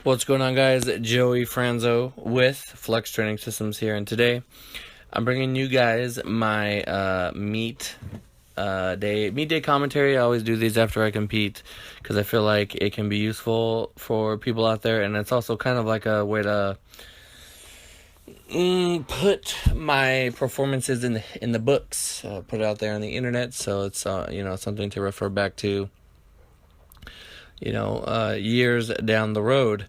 What's going on, guys? Joey Franzo with Flex Training Systems here, and today I'm bringing you guys my meet day commentary. I always do these after I compete because I feel like it can be useful for people out there, and it's also kind of like a way to put my performances in the books, put it out there on the internet, so it's something to refer back to years down the road.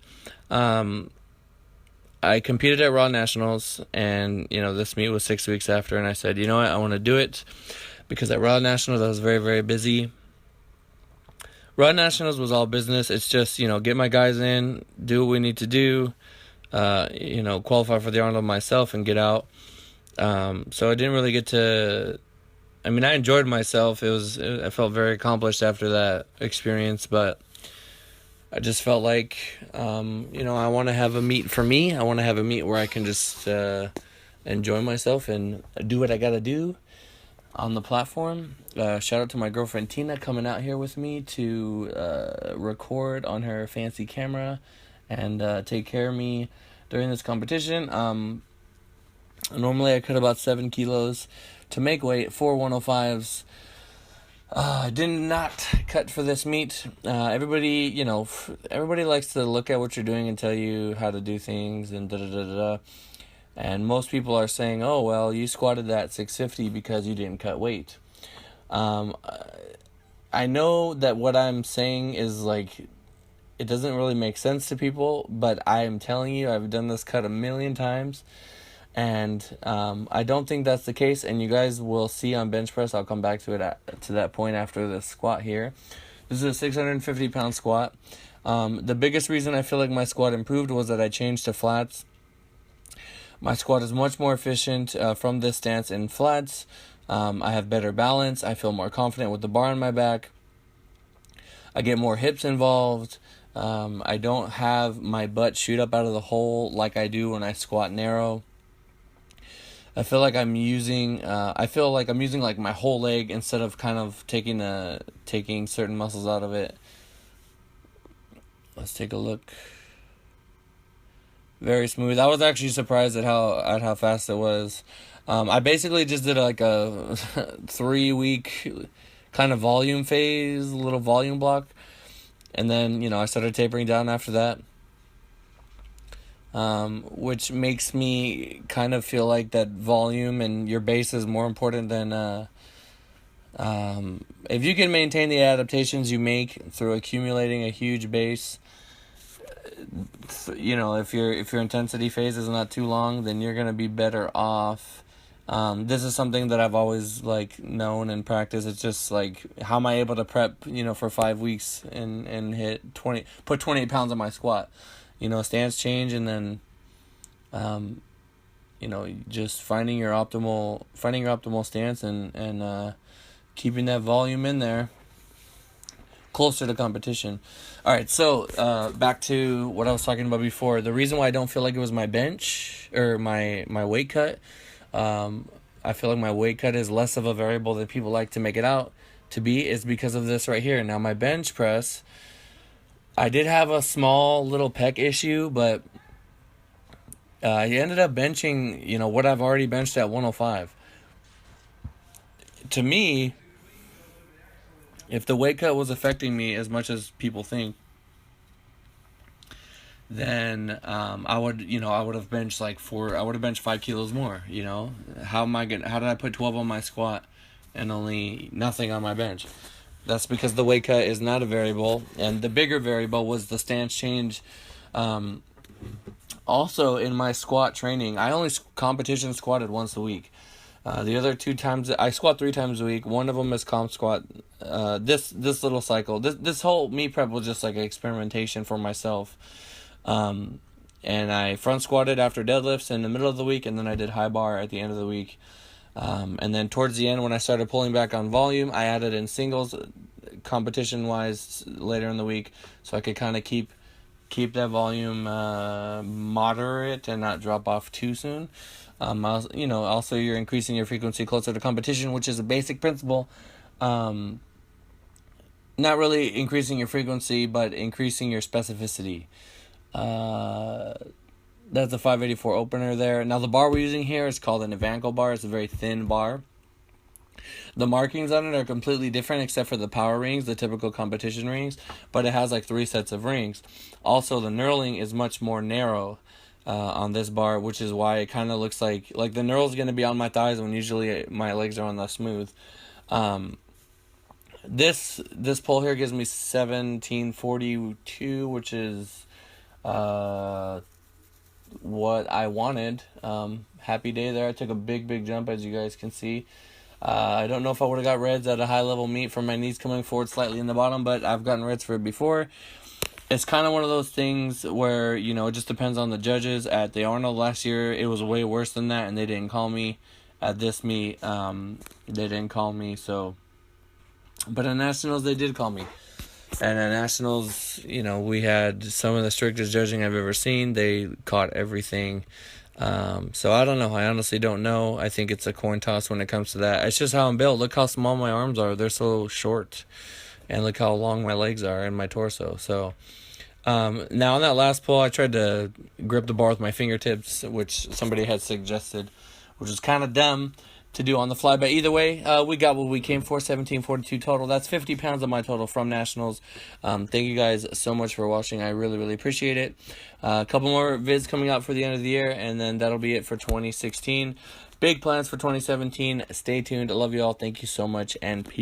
I competed at Raw Nationals, and this meet was 6 weeks after, and I said, you know what, I want to do it because at Raw Nationals I was very, very busy. Raw Nationals was all business. It's just get my guys in, do what we need to do, qualify for the Arnold myself and get out. So I didn't really get to. I mean, I enjoyed myself. I felt very accomplished after that experience, but I just felt like, I want to have a meet for me. I want to have a meet where I can just enjoy myself and do what I got to do on the platform. Shout out to my girlfriend Tina coming out here with me to record on her fancy camera and take care of me during this competition. Normally I cut about 7 kilos to make weight, 4 105s. I did not cut for this meet. Everybody likes to look at what you're doing and tell you how to do things and da-da-da-da-da. And most people are saying, oh, well, you squatted that 650 because you didn't cut weight. I know that what I'm saying is it doesn't really make sense to people, but I am telling you, I've done this cut a million times. And I don't think that's the case, and you guys will see on bench press. I'll come back to it to that point after the squat here. This is a 650-pound squat. The biggest reason I feel like my squat improved was that I changed to flats. My squat is much more efficient from this stance in flats. I have better balance. I feel more confident with the bar on my back. I get more hips involved. I don't have my butt shoot up out of the hole like I do when I squat narrow. I feel like I'm using like my whole leg instead of kind of taking certain muscles out of it. Let's take a look. Very smooth. I was actually surprised at how fast it was. I basically just did like a 3-week kind of volume phase, little volume block, and then I started tapering down after that. Which makes me kind of feel like that volume and your base is more important than if you can maintain the adaptations you make through accumulating a huge base. If your intensity phase is not too long, then you're gonna be better off. This is something that I've always known and practiced. It's just how am I able to prep for 5 weeks and put 28 pounds on my squat. Stance change, and then, just finding your optimal stance and keeping that volume in there closer to competition. All right, so back to what I was talking about before. The reason why I don't feel like it was my bench or my weight cut, I feel like my weight cut is less of a variable than people like to make it out to be, is because of this right here. Now, my bench press, I did have a small little pec issue, but I ended up benching, what I've already benched at 105. To me, if the weight cut was affecting me as much as people think, then I would have benched I would have benched 5 kilos more. How did I put 12 on my squat and only nothing on my bench? That's because the weight cut is not a variable, and the bigger variable was the stance change. Also, in my squat training, I only competition squatted once a week. The other 2 times, I squat 3 times a week. One of them is comp squat. This little cycle, this whole meet prep was just like an experimentation for myself. And I front squatted after deadlifts in the middle of the week, and then I did high bar at the end of the week. And then towards the end, when I started pulling back on volume, I added in singles competition-wise later in the week, so I could kind of keep that volume moderate and not drop off too soon. Also you're increasing your frequency closer to competition, which is a basic principle. Not really increasing your frequency, but increasing your specificity. That's a 584 opener there. Now the bar we're using here is called an Evanco bar. It's a very thin bar. The markings on it are completely different except for the power rings, the typical competition rings, but it has like 3 sets of rings. Also, the knurling is much more narrow on this bar, which is why it kind of looks like the knurl is going to be on my thighs when usually my legs are on the smooth. This pull here gives me 1742, which is what I wanted. Happy day there. I took a big jump, as you guys can see. I don't know if I would have got reds at a high level meet from my knees coming forward slightly in the bottom, but I've gotten reds for it before. It's kind of one of those things where, you know, it just depends on the judges. At the Arnold last year, it was way worse than that, and they didn't call me. At this meet, they didn't call me, so... But at Nationals, they did call me. And at Nationals, you know, we had some of the strictest judging I've ever seen. They caught everything. So I don't know. I honestly don't know. I think it's a coin toss when it comes to that. It's just how I'm built. Look how small my arms are. They're so short. And look how long my legs are and my torso. So now on that last pull, I tried to grip the bar with my fingertips, which somebody had suggested, which was kind of dumb to do on the fly. But either way, we got what we came for, 1742 total. That's 50 pounds of my total from Nationals. Thank you guys so much for watching. I really appreciate it. A couple more vids coming out for the end of the year, and then that'll be it for 2016. Big plans for 2017. Stay tuned. I love you all. Thank you so much, and peace.